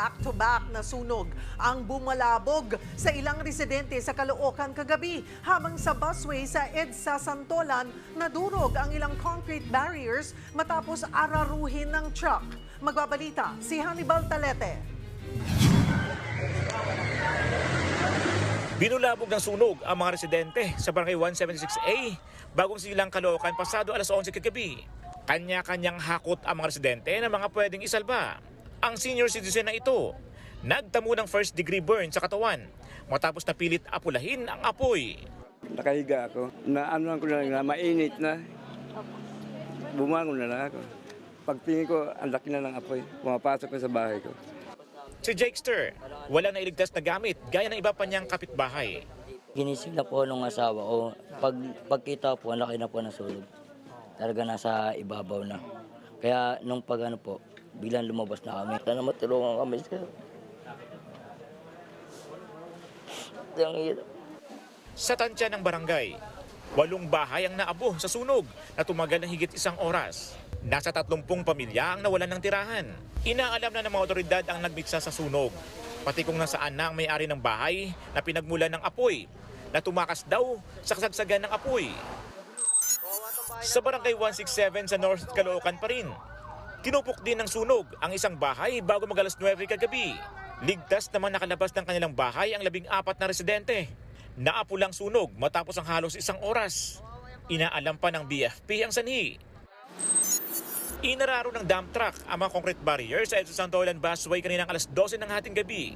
back-to-back na sunog ang bumalabog sa ilang residente sa Caloocan kagabi, habang sa busway sa EDSA Santolan nadurog ang ilang concrete barriers matapos araruhin ng truck. Magbabalita si Hannibal Talete. Binulabog ng sunog ang mga residente sa Barangay 176A, Bagong Silang, Caloocan, pasado alas 11 kagabi. Kanya-kanyang hakot ang mga residente na mga pwedeng isalba. Ang senior citizen na ito, nagtamo ng first degree burn sa katawan matapos napilit apulahin ang apoy. Nakahiga ako, naanoan ko na lang na mainit na. Bumangon na lang ako. Pagtingin ko, ang laki na ng apoy. Pumapasok ko sa bahay ko. Si Jakester, wala na iligtas na gamit gaya ng iba pa niyang kapitbahay. Ginising na po nung asawa ko. Pagkita po, laki na po ng sulog. Talaga nasa ibabaw na. Kaya nung po, bilang lumabas na kami. Sana matulungan kami sir. Ang hirap. Sa tansya ng barangay, 8 bahay ang naabo sa sunog na tumagal ng higit 1 oras. Nasa 30 pamilya ang nawalan ng tirahan. Inaalam na ng mga otoridad ang nagmitsa sa sunog. Pati kung nasaan na ang may-ari ng bahay na pinagmulan ng apoy na tumakas daw sa kasagsagan ng apoy. Sa Barangay 167 sa North Caloocan pa rin, tinupok din ng sunog ang isang bahay bago mag-alas 9 kagabi. Ligtas naman nakalabas ng kanilang bahay ang 14 na residente. Naapulang sunog matapos ang halos 1 oras. Inaalam pa ng BFP ang sanhi. Inararo ng dump truck ang mga concrete barrier sa EDSA Santolan busway kaninang alas 12 ng hating gabi.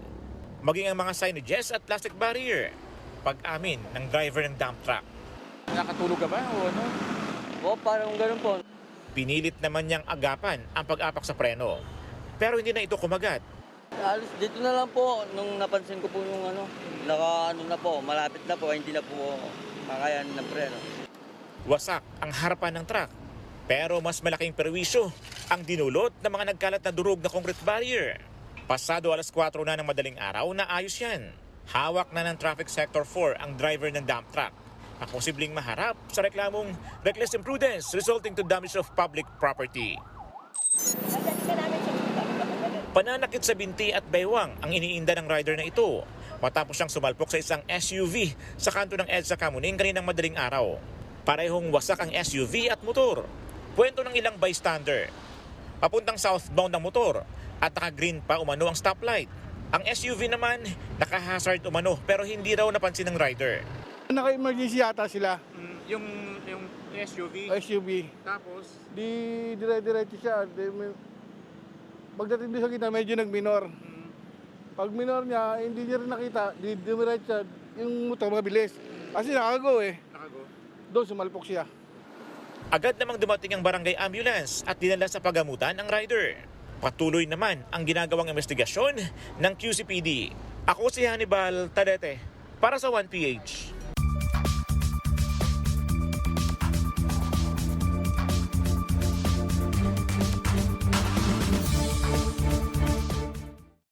Maging ang mga signages at plastic barrier. Pag-amin ng driver ng dump truck. Nakatulog ka ba o ano? Po, parang ganun po. Pinilit naman niyang agapan ang pag-apak sa preno. Pero hindi na ito kumagat. Alis dito na lang po nung napansin ko po yung na po, malapit na po, hindi na po makayan ng preno. Wasak ang harapan ng truck. Pero mas malaking perwisyo ang dinulot ng mga nagkalat na durog na concrete barrier. Pasado alas 4 na ng madaling araw na ayos yan. Hawak na ng Traffic Sector 4 ang driver ng dump truck na posibleng maharap sa reklamong reckless imprudence resulting to damage of public property. Pananakit sa binti at baywang ang iniinda ng rider na ito matapos siyang sumalpok sa isang SUV sa kanto ng EDSA Kamuning kaninang madaling araw. Parehong wasak ang SUV at motor. Kwento ng ilang bystander. Papuntang southbound ang motor at naka-green pa umano ang stoplight. Ang SUV naman naka-hazard umano pero hindi raw napansin ng rider. Naka-emergency yata sila. Yung SUV. SUV. Tapos, Di dire-diretso siya. Pagdating doon sa kita, medyo nag-minor. Pag minor niya, hindi niya rin nakita. Di diretso yung motor mabilis. Kasi nakago eh. nakago. Doon sumalpok siya. Agad namang dumating ang barangay ambulance at dinala sa pagamutan ang rider. Patuloy naman ang ginagawang investigasyon ng QCPD. Ako si Hannibal Talete para sa 1PH.